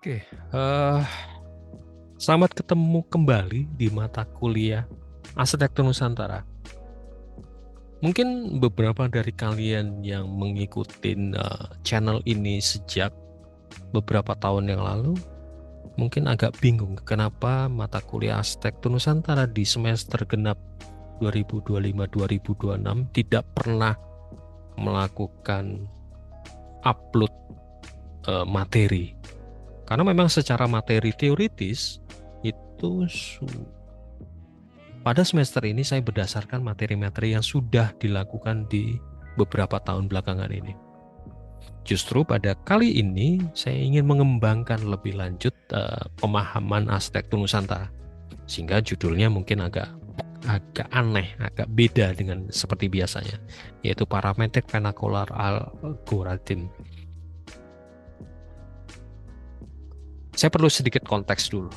Oke, selamat ketemu kembali di mata kuliah Arsitektur Nusantara. Mungkin beberapa dari kalian yang mengikuti channel ini sejak beberapa tahun yang lalu, mungkin agak bingung kenapa mata kuliah Arsitektur Nusantara di semester genap 2025-2026 tidak pernah melakukan upload materi. Karena memang secara materi teoritis itu pada semester ini saya berdasarkan materi-materi yang sudah dilakukan di beberapa tahun belakangan ini. Justru pada kali ini saya ingin mengembangkan lebih lanjut pemahaman arsitektur Nusantara, sehingga judulnya mungkin agak aneh, agak beda dengan seperti biasanya, yaitu Parametric Vernacular Algorithm. Saya perlu sedikit konteks dulu.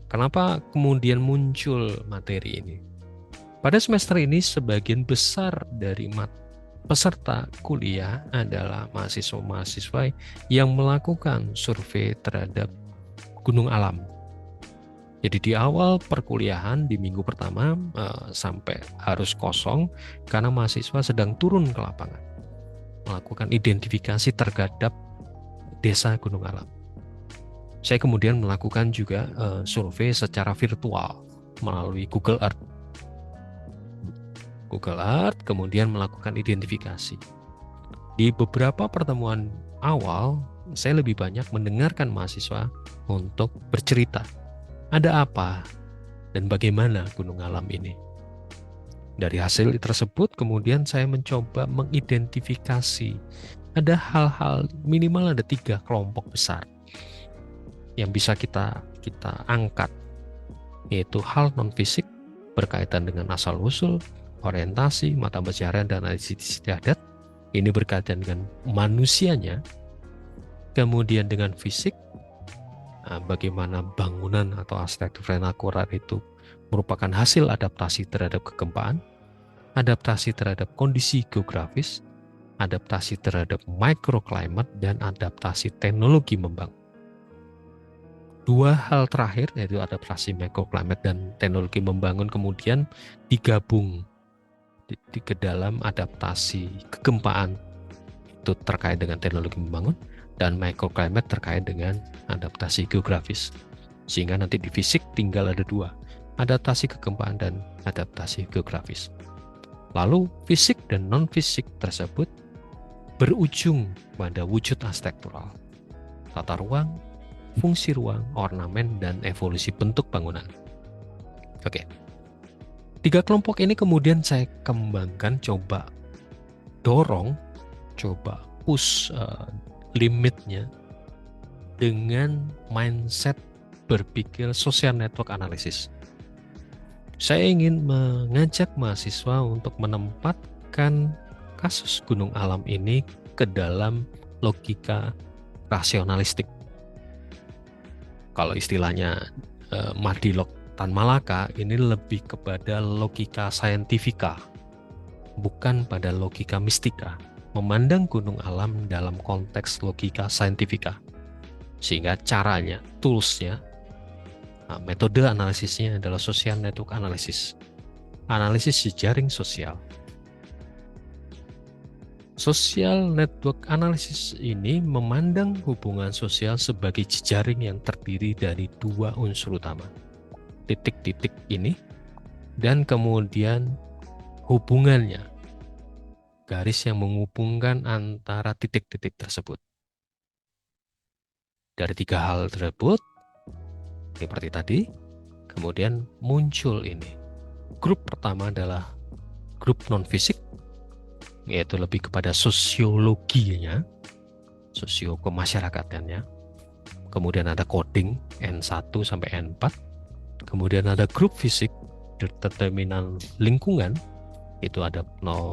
Kenapa kemudian muncul materi ini? Pada semester ini, sebagian besar dari peserta kuliah adalah mahasiswa-mahasiswa yang melakukan survei terhadap gunung alam. Jadi di awal perkuliahan di minggu pertama sampai harus kosong karena mahasiswa sedang turun ke lapangan melakukan identifikasi terhadap desa gunung alam. Saya kemudian melakukan juga survei secara virtual melalui Google Earth. Kemudian melakukan identifikasi. Di beberapa pertemuan awal, saya lebih banyak mendengarkan mahasiswa untuk bercerita. Ada apa dan bagaimana gunung alam ini? Dari hasil tersebut, kemudian saya mencoba mengidentifikasi. Ada hal-hal minimal ada 3 kelompok besar yang bisa kita angkat, yaitu hal non-fisik berkaitan dengan asal-usul, orientasi, mata pencaharian, dan analisis istiadat. Ini berkaitan dengan manusianya. Kemudian dengan fisik, bagaimana bangunan atau arsitektur vernakular itu merupakan hasil adaptasi terhadap kegempaan, adaptasi terhadap kondisi geografis, adaptasi terhadap microclimate, dan adaptasi teknologi membangun. 2 hal terakhir, yaitu adaptasi microclimate dan teknologi membangun, kemudian digabung ke dalam adaptasi kegempaan, itu terkait dengan teknologi membangun, dan microclimate terkait dengan adaptasi geografis. Sehingga nanti di fisik tinggal ada 2, adaptasi kegempaan dan adaptasi geografis. Lalu fisik dan non-fisik tersebut berujung pada wujud arsitektural, tata ruang, fungsi ruang, ornamen, dan evolusi bentuk bangunan. Oke. 3 kelompok ini kemudian saya kembangkan, coba dorong, coba push limitnya dengan mindset berpikir social network analysis. Saya ingin mengajak mahasiswa untuk menempatkan kasus gunung alam ini ke dalam logika rasionalistik. Kalau istilahnya Mardilok Tan Malaka, ini lebih kepada logika saintifika, bukan pada logika mistika. Memandang gunung alam dalam konteks logika saintifika. Sehingga caranya, toolsnya, metode analisisnya adalah social network analysis. Analisis jejaring sosial. Social network analysis ini memandang hubungan sosial sebagai jejaring yang terdiri dari 2 unsur utama. Titik-titik ini, dan kemudian hubungannya, garis yang menghubungkan antara titik-titik tersebut. Dari 3 hal tersebut, seperti tadi, kemudian muncul ini. Grup pertama adalah grup non-fisik, yaitu lebih kepada sosiologinya, kemasyarakatan. Kemudian ada coding N1 sampai N4. Kemudian ada grup fisik, determinan lingkungan, itu ada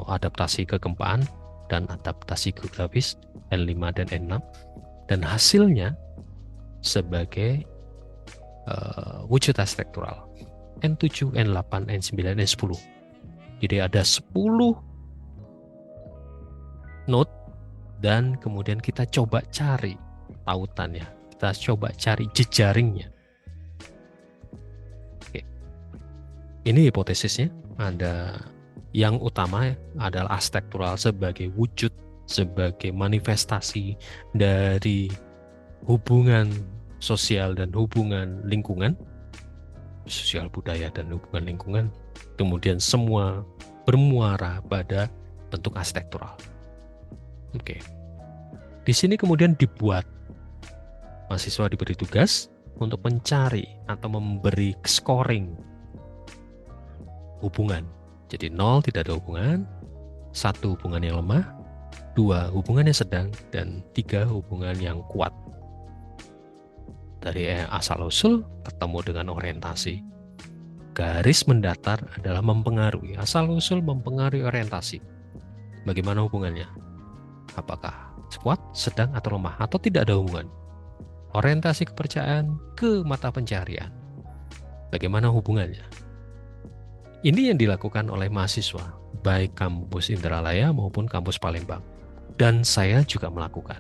adaptasi kegempaan dan adaptasi geografis N5 dan N6. Dan hasilnya sebagai wujud arsitektural N7, N8, N9, N10. Jadi ada 10 node, dan kemudian kita coba cari tautannya, kita coba cari jejaringnya. Oke. Ini hipotesisnya. Ada yang utama adalah arsitektural sebagai wujud, sebagai manifestasi dari hubungan sosial dan hubungan lingkungan, sosial budaya dan hubungan lingkungan, kemudian semua bermuara pada bentuk arsitektural. Oke. Di sini kemudian dibuat, mahasiswa diberi tugas untuk mencari atau memberi scoring hubungan. Jadi 0 tidak ada hubungan, 1 hubungan yang lemah, 2 hubungan yang sedang, dan 3 hubungan yang kuat. Dari asal-usul ketemu dengan orientasi. Garis mendatar adalah mempengaruhi. Asal-usul mempengaruhi orientasi. Bagaimana hubungannya? Apakah kuat, sedang, atau lemah, atau tidak ada hubungan? Orientasi kepercayaan ke mata pencarian. Bagaimana hubungannya? Ini yang dilakukan oleh mahasiswa, baik kampus Indralaya maupun kampus Palembang. Dan saya juga melakukan.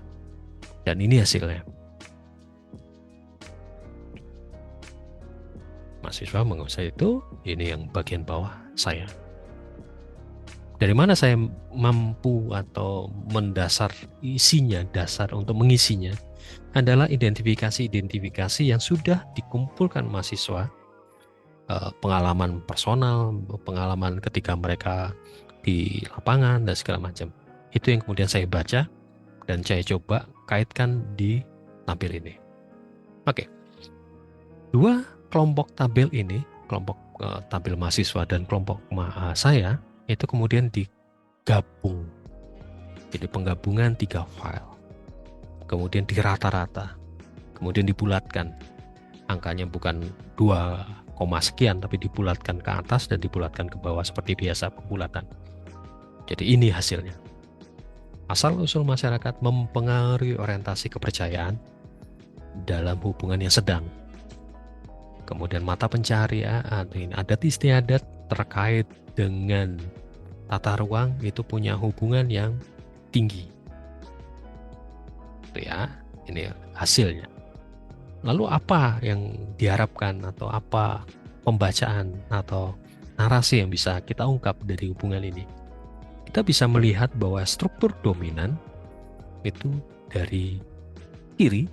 Dan ini hasilnya. Mahasiswa menguasai itu, ini yang bagian bawah saya. Dari mana saya mampu atau mendasar isinya, dasar untuk mengisinya, adalah identifikasi-identifikasi yang sudah dikumpulkan mahasiswa, pengalaman personal, pengalaman ketika mereka di lapangan, dan segala macam. Itu yang kemudian saya baca, dan saya coba kaitkan di tabel ini. Oke. 2 kelompok tabel ini, kelompok tabel mahasiswa dan kelompok saya, itu kemudian digabung. Jadi penggabungan 3 file. Kemudian dirata-rata. Kemudian dibulatkan. Angkanya bukan 2, sekian, tapi dibulatkan ke atas dan dibulatkan ke bawah seperti biasa pembulatan. Jadi ini hasilnya. Asal-usul masyarakat mempengaruhi orientasi kepercayaan dalam hubungan yang sedang. Kemudian mata pencarian, adat istiadat terkait dengan tata ruang itu punya hubungan yang tinggi. Itu ya, ini hasilnya. Lalu apa yang diharapkan atau apa pembacaan atau narasi yang bisa kita ungkap dari hubungan ini? Kita bisa melihat bahwa struktur dominan itu dari kiri,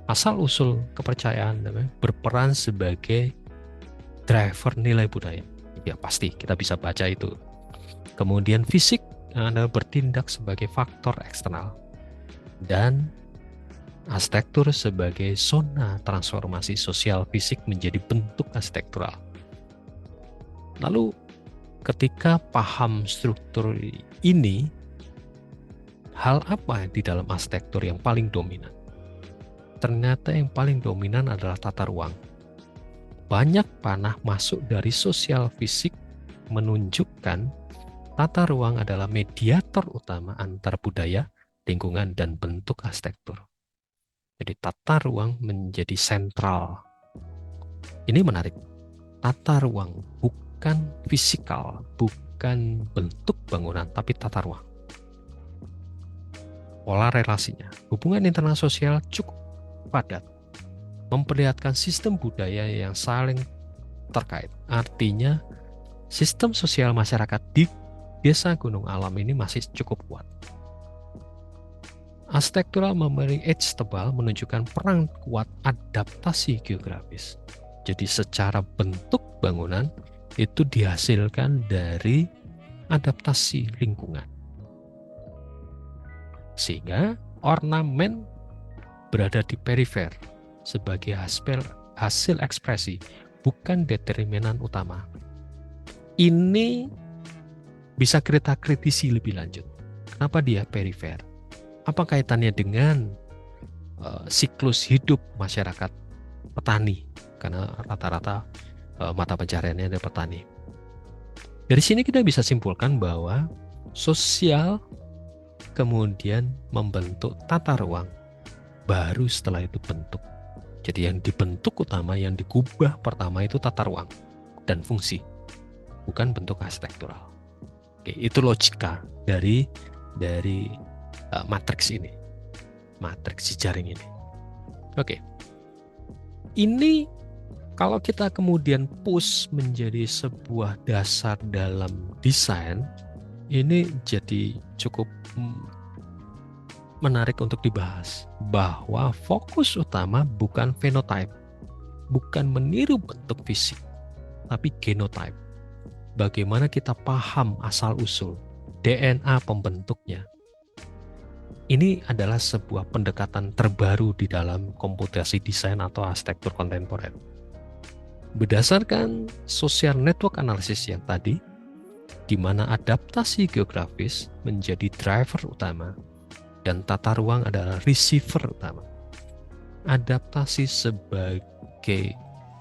asal-usul kepercayaan berperan sebagai driver nilai budaya. Ya pasti kita bisa baca itu. Kemudian fisik adalah bertindak sebagai faktor eksternal. Dan arsitektur sebagai zona transformasi sosial fisik menjadi bentuk arsitektural. Lalu ketika paham struktur ini, hal apa di dalam arsitektur yang paling dominan? Ternyata yang paling dominan adalah tata ruang. Banyak panah masuk dari sosial fisik menunjukkan tata ruang adalah mediator utama antar budaya, lingkungan, dan bentuk arsitektur. Jadi tata ruang menjadi sentral. Ini menarik. Tata ruang bukan fisikal, bukan bentuk bangunan, tapi tata ruang. Pola relasinya, hubungan internal sosial cukup padat, memperlihatkan sistem budaya yang saling terkait. Artinya, sistem sosial masyarakat di Desa Gunung Alam ini masih cukup kuat. Arsitektural memberi edge tebal menunjukkan peran kuat adaptasi geografis. Jadi secara bentuk bangunan itu dihasilkan dari adaptasi lingkungan. Sehingga ornamen berada di perifer sebagai hasil ekspresi, bukan determinan utama. Ini bisa kita kritisi lebih lanjut. Kenapa dia perifer? Apa kaitannya dengan siklus hidup masyarakat petani? Karena rata-rata mata pencariannya ada petani. Dari sini kita bisa simpulkan bahwa sosial kemudian membentuk tata ruang, baru setelah itu bentuk. Jadi yang dibentuk utama, yang digubah pertama itu tata ruang dan fungsi, bukan bentuk arsitektural. Oke, itu logika dari matriks ini, matriks jejaring ini. Oke, ini kalau kita kemudian push menjadi sebuah dasar dalam desain, ini jadi cukup menarik untuk dibahas, bahwa fokus utama bukan phenotype, bukan meniru bentuk fisik, tapi genotype. Bagaimana kita paham asal-usul DNA pembentuknya. Ini adalah sebuah pendekatan terbaru di dalam komputasi desain atau arsitektur kontemporer. Berdasarkan social network analysis yang tadi, di mana adaptasi geografis menjadi driver utama dan tata ruang adalah receiver utama. Adaptasi sebagai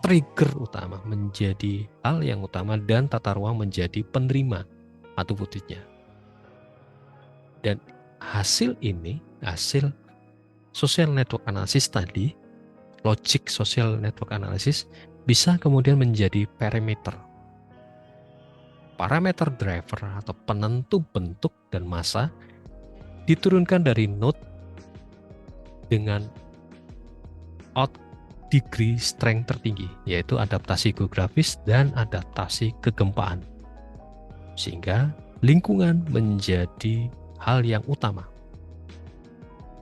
trigger utama menjadi hal yang utama dan tata ruang menjadi penerima atau wujudnya. Dan hasil ini, hasil social network analysis tadi, logic social network analysis bisa kemudian menjadi parameter. Parameter driver atau penentu bentuk dan massa diturunkan dari node dengan out degree strength tertinggi, yaitu adaptasi geografis dan adaptasi kegempaan. Sehingga lingkungan menjadi hal yang utama.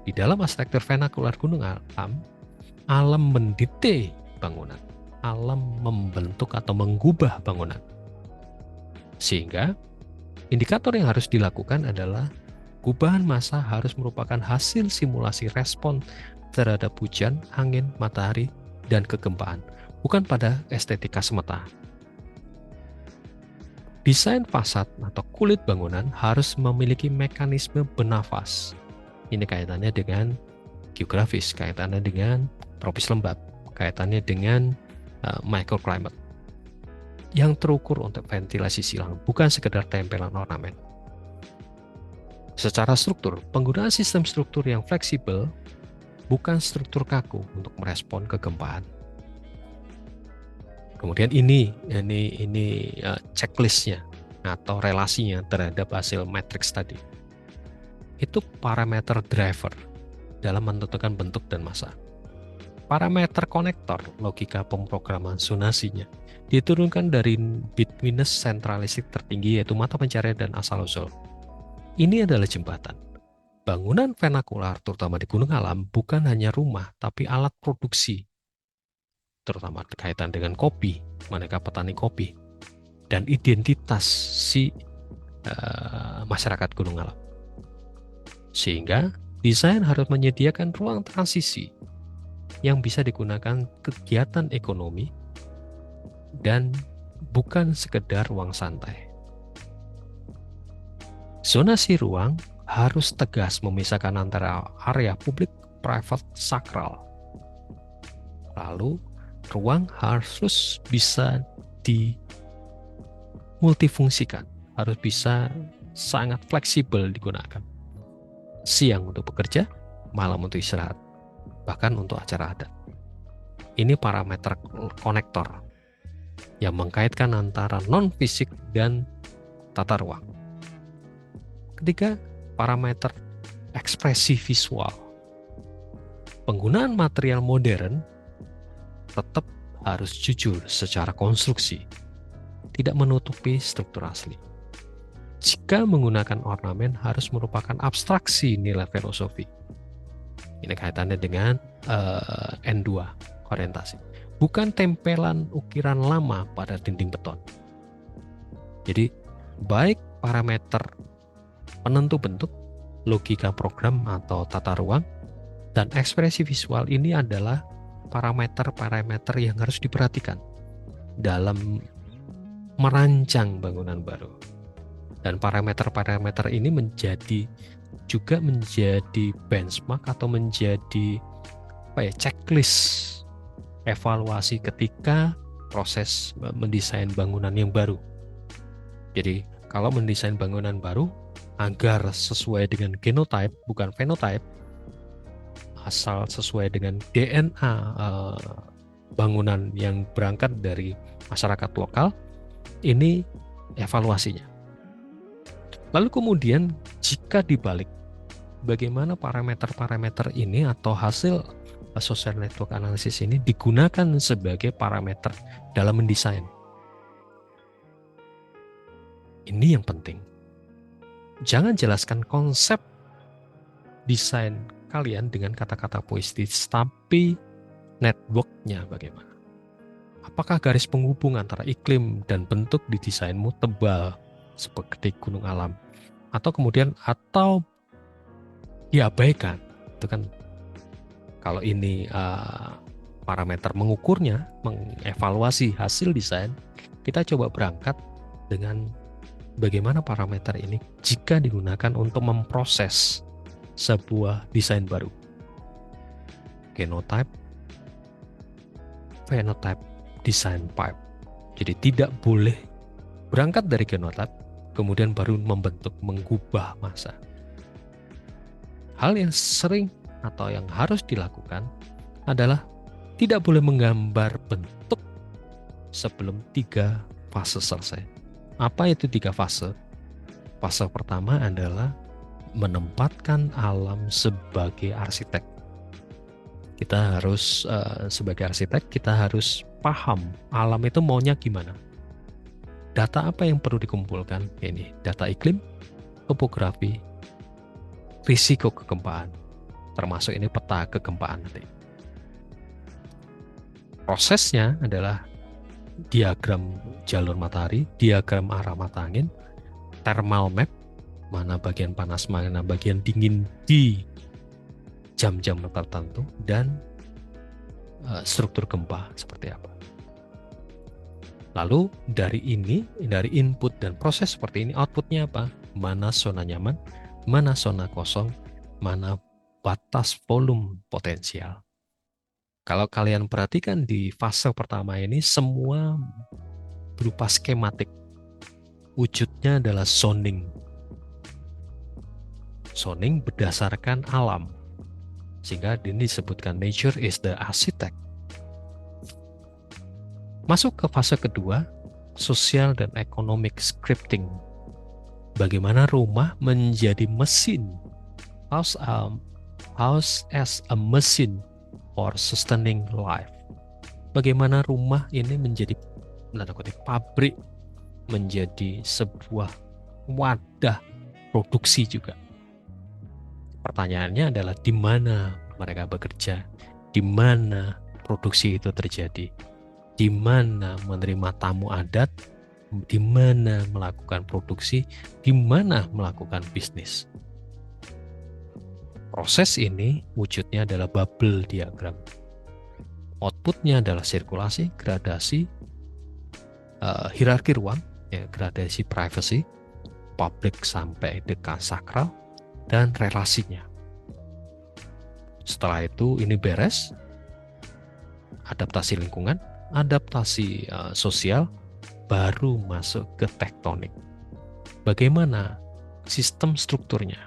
Di dalam arsitektur vernakular gunung alam, alam mendikte bangunan, alam membentuk atau mengubah bangunan. Sehingga indikator yang harus dilakukan adalah gubahan massa harus merupakan hasil simulasi respon terhadap hujan, angin, matahari, dan kegempaan, bukan pada estetika semata. Desain fasad atau kulit bangunan harus memiliki mekanisme bernafas. Ini kaitannya dengan geografis, kaitannya dengan tropis lembab, kaitannya dengan microclimate. Yang terukur untuk ventilasi silang, bukan sekedar tempelan ornamen. Secara struktur, penggunaan sistem struktur yang fleksibel bukan struktur kaku untuk merespon kegempaan. Kemudian ini checklistnya atau relasinya terhadap hasil matriks tadi. Itu parameter driver dalam menentukan bentuk dan massa. Parameter konektor logika pemrograman zonasinya diturunkan dari bit minus sentralistik tertinggi, yaitu mata pencarian dan asal-usul. Ini adalah jembatan. Bangunan vernakular, terutama di gunung alam, bukan hanya rumah, tapi alat produksi. Terutama berkaitan dengan kopi, manakah petani kopi, dan identitas si masyarakat gunung alam. Sehingga desain harus menyediakan ruang transisi yang bisa digunakan kegiatan ekonomi dan bukan sekedar ruang santai. Zonasi ruang harus tegas memisahkan antara area publik, private, sakral. Lalu, ruang harus bisa dimultifungsikan, harus bisa sangat fleksibel digunakan. Siang untuk bekerja, malam untuk istirahat, bahkan untuk acara adat. Ini parameter konektor yang mengkaitkan antara non-fisik dan tata ruang. Ketiga, parameter ekspresi visual. Penggunaan material modern tetap harus jujur secara konstruksi, tidak menutupi struktur asli. Jika menggunakan ornamen harus merupakan abstraksi nilai filosofi. Ini kaitannya dengan N2 orientasi. Bukan tempelan ukiran lama pada dinding beton. Jadi, baik parameter penentu bentuk, logika program atau tata ruang, dan ekspresi visual ini adalah parameter-parameter yang harus diperhatikan dalam merancang bangunan baru. Dan parameter-parameter ini juga menjadi benchmark atau menjadi checklist evaluasi ketika proses mendesain bangunan yang baru. Jadi kalau mendesain bangunan baru agar sesuai dengan genotype bukan phenotype, asal sesuai dengan DNA bangunan yang berangkat dari masyarakat lokal, ini evaluasinya. Lalu kemudian jika dibalik, bagaimana parameter-parameter ini atau hasil social network analysis ini digunakan sebagai parameter dalam mendesain. Ini yang penting. Jangan jelaskan konsep desain kalian dengan kata-kata puitis, tapi networknya bagaimana. Apakah garis penghubung antara iklim dan bentuk di desainmu tebal seperti gunung alam, atau diabaikan? Itu kan kalau ini parameter mengukurnya, mengevaluasi hasil desain, kita coba berangkat dengan bagaimana parameter ini jika digunakan untuk memproses sebuah desain baru. Genotype, phenotype, design pipe. Jadi tidak boleh berangkat dari genotype, kemudian baru mengubah masa. Hal yang sering atau yang harus dilakukan adalah tidak boleh menggambar bentuk sebelum 3 fase selesai. Apa itu 3 fase? Fase pertama adalah menempatkan alam sebagai arsitek. Kita harus sebagai arsitek, kita harus paham alam itu maunya gimana. Data apa yang perlu dikumpulkan? Ini data iklim, topografi, risiko kegempaan, termasuk ini peta kegempaan nanti. Prosesnya adalah diagram jalur matahari, diagram arah mata angin, thermal map, mana bagian panas, mana bagian dingin di jam-jam tertentu, dan struktur gempa seperti apa. Lalu dari input dan proses seperti ini, outputnya apa? Mana zona nyaman, mana zona kosong, mana batas volume potensial. Kalau kalian perhatikan di fase pertama ini, semua berupa skematik. Wujudnya adalah zoning. Zoning berdasarkan alam. Sehingga ini disebutkan nature is the architect. Masuk ke fase kedua, social dan economic scripting. Bagaimana rumah menjadi mesin, house as a machine for sustaining life. Bagaimana rumah ini menjadi pabrik, menjadi sebuah wadah produksi juga. Pertanyaannya adalah di mana mereka bekerja, di mana produksi itu terjadi, di mana menerima tamu adat, di mana melakukan produksi, di mana melakukan bisnis. Proses ini wujudnya adalah bubble diagram. Outputnya adalah sirkulasi, gradasi, hierarki ruang, gradasi privacy, public sampai dekat sakral, dan relasinya. Setelah itu ini beres, adaptasi lingkungan, adaptasi sosial, baru masuk ke tektonik. Bagaimana sistem strukturnya?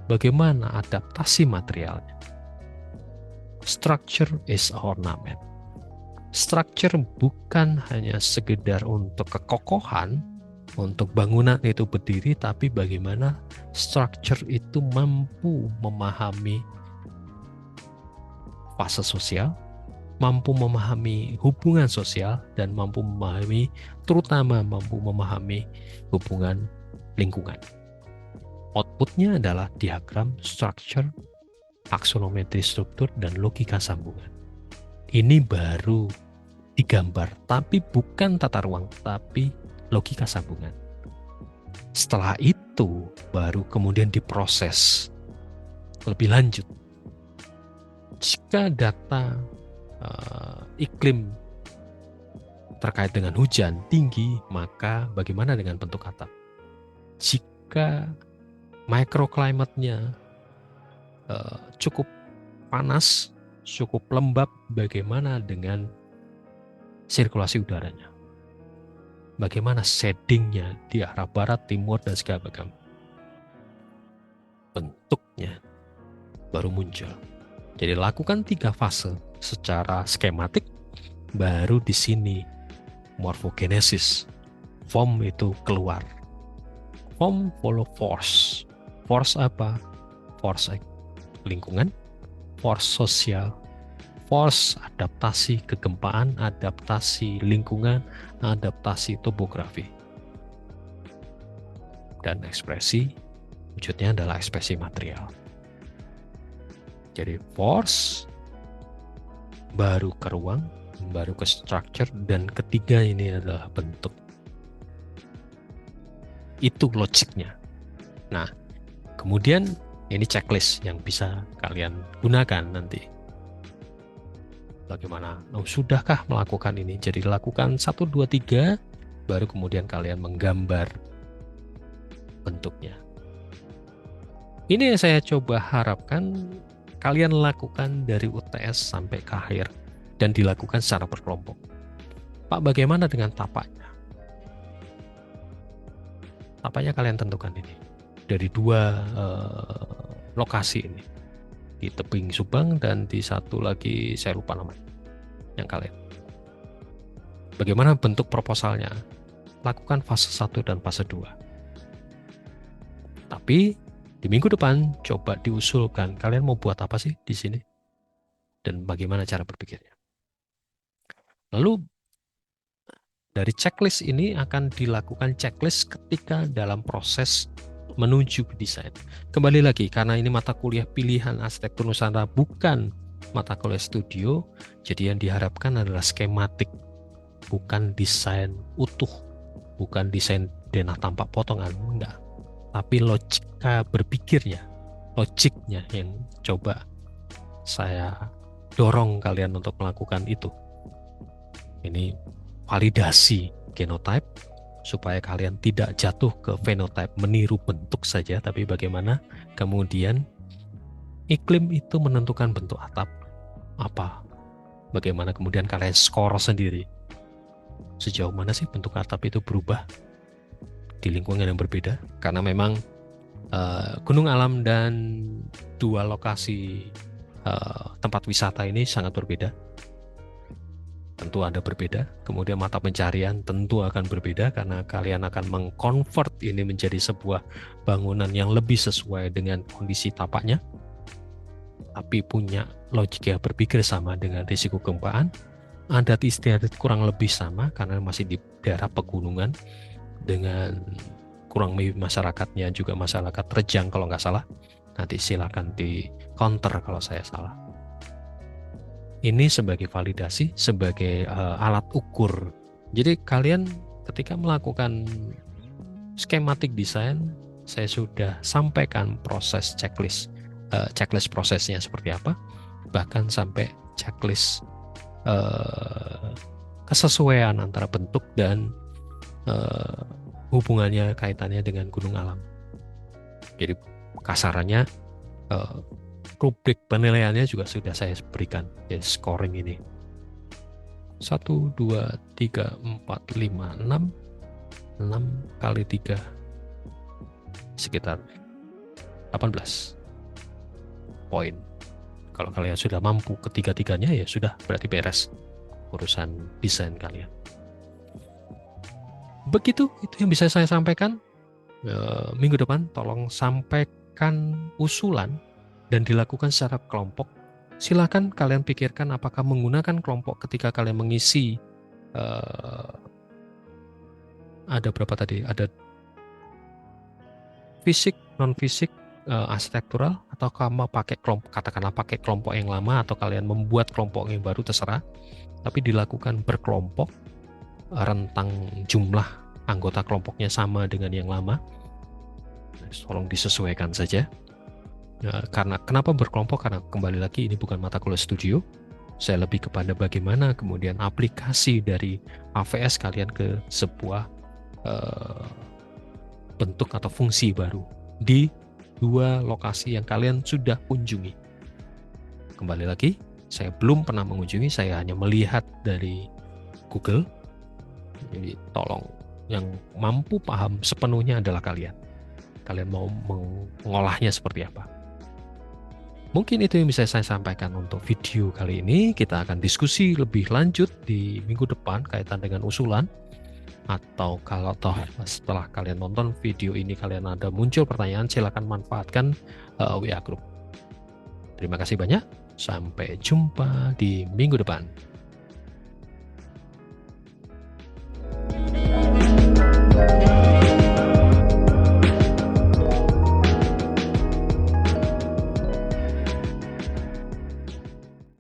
Bagaimana adaptasi materialnya? Structure is ornament. Structure bukan hanya sekedar untuk kekokohan, untuk bangunan itu berdiri, tapi bagaimana structure itu mampu memahami fase sosial, mampu memahami hubungan sosial, dan terutama mampu memahami hubungan lingkungan. Outputnya adalah diagram, structure, aksonometri struktur, dan logika sambungan. Ini baru digambar, tapi bukan tata ruang, tapi logika sambungan. Setelah itu baru kemudian diproses lebih lanjut. Jika data iklim terkait dengan hujan tinggi, maka bagaimana dengan bentuk atap? Jika microclimate-nya cukup panas, cukup lembab, bagaimana dengan sirkulasi udaranya? Bagaimana shadingnya di arah barat, timur, dan segala macam. Bentuknya baru muncul. Jadi lakukan 3 fase secara skematik, baru di sini morphogenesis. Form itu keluar. Form follow force. Force apa? Force lingkungan, force sosial, force, adaptasi kegempaan, adaptasi lingkungan, adaptasi topografi. Dan ekspresi, wujudnya adalah ekspresi material. Jadi force, baru ke ruang, baru ke structure, dan ketiga ini adalah bentuk. Itu logiknya. Nah, kemudian ini checklist yang bisa kalian gunakan nanti. Bagaimana? Oh, sudahkah melakukan ini? Jadi lakukan 1, 2, 3, baru kemudian kalian menggambar bentuknya. Ini yang saya coba harapkan kalian lakukan dari UTS sampai ke akhir dan dilakukan secara berkelompok. Pak, bagaimana dengan tapaknya? Tapaknya kalian tentukan ini dari 2 lokasi ini, di tebing Subang dan di satu lagi saya lupa namanya yang kalian. Bagaimana bentuk proposalnya? Lakukan fase 1 dan fase 2. Tapi di minggu depan coba diusulkan kalian mau buat apa sih di sini dan bagaimana cara berpikirnya. Lalu dari checklist ini akan dilakukan checklist ketika dalam proses menuju ke desain. Kembali lagi, karena ini mata kuliah pilihan arsitektur Nusantara bukan mata kuliah studio, jadi yang diharapkan adalah skematik, bukan desain utuh, bukan desain denah tanpa potongan, enggak. Tapi logika berpikirnya, logiknya yang coba saya dorong kalian untuk melakukan itu. Ini validasi genotype supaya kalian tidak jatuh ke fenotype meniru bentuk saja, tapi bagaimana kemudian iklim itu menentukan bentuk atap apa, bagaimana kemudian kalian skor sendiri sejauh mana sih bentuk atap itu berubah di lingkungan yang berbeda, karena memang gunung alam dan 2 lokasi tempat wisata ini sangat berbeda. Tentu ada berbeda, kemudian mata pencarian tentu akan berbeda karena kalian akan mengkonvert ini menjadi sebuah bangunan yang lebih sesuai dengan kondisi tapaknya, tapi punya logika berpikir sama dengan risiko gempaan, adat istiadat kurang lebih sama karena masih di daerah pegunungan dengan kurang lebih masyarakatnya juga masyarakat Rejang kalau nggak salah. Nanti silakan di counter kalau saya salah. Ini sebagai validasi, sebagai alat ukur. Jadi kalian ketika melakukan skematik desain, saya sudah sampaikan proses checklist prosesnya seperti apa, bahkan sampai checklist kesesuaian antara bentuk dan hubungannya kaitannya dengan gunung alam. Jadi kasarannya rubrik penilaiannya juga sudah saya berikan, jadi scoring ini 1, 2, 3, 4, 5, 6 kali 3 sekitar 18 poin. Kalau kalian sudah mampu ketiga-tiganya ya sudah, berarti beres urusan desain kalian. Begitu, itu yang bisa saya sampaikan. Minggu depan tolong sampaikan usulan dan dilakukan secara kelompok. Silakan kalian pikirkan apakah menggunakan kelompok ketika kalian mengisi ada berapa tadi? Ada fisik, non fisik, arsitektural, atau kamu pakai kelompok, katakanlah pakai kelompok yang lama atau kalian membuat kelompok yang baru, terserah. Tapi dilakukan berkelompok, rentang jumlah anggota kelompoknya sama dengan yang lama. Tolong disesuaikan saja. Karena kenapa berkelompok? Karena kembali lagi ini bukan mata kuliah studio. Saya lebih kepada bagaimana kemudian aplikasi dari AVS kalian ke sebuah bentuk atau fungsi baru di 2 lokasi yang kalian sudah kunjungi. Kembali lagi, saya belum pernah mengunjungi, saya hanya melihat dari Google. Jadi tolong yang mampu paham sepenuhnya adalah kalian. Kalian mau mengolahnya seperti apa? Mungkin itu yang bisa saya sampaikan untuk video kali ini. Kita akan diskusi lebih lanjut di minggu depan kaitan dengan usulan. Atau kalau toh setelah kalian nonton video ini kalian ada muncul pertanyaan, silakan manfaatkan WA Group. Terima kasih banyak. Sampai jumpa di minggu depan.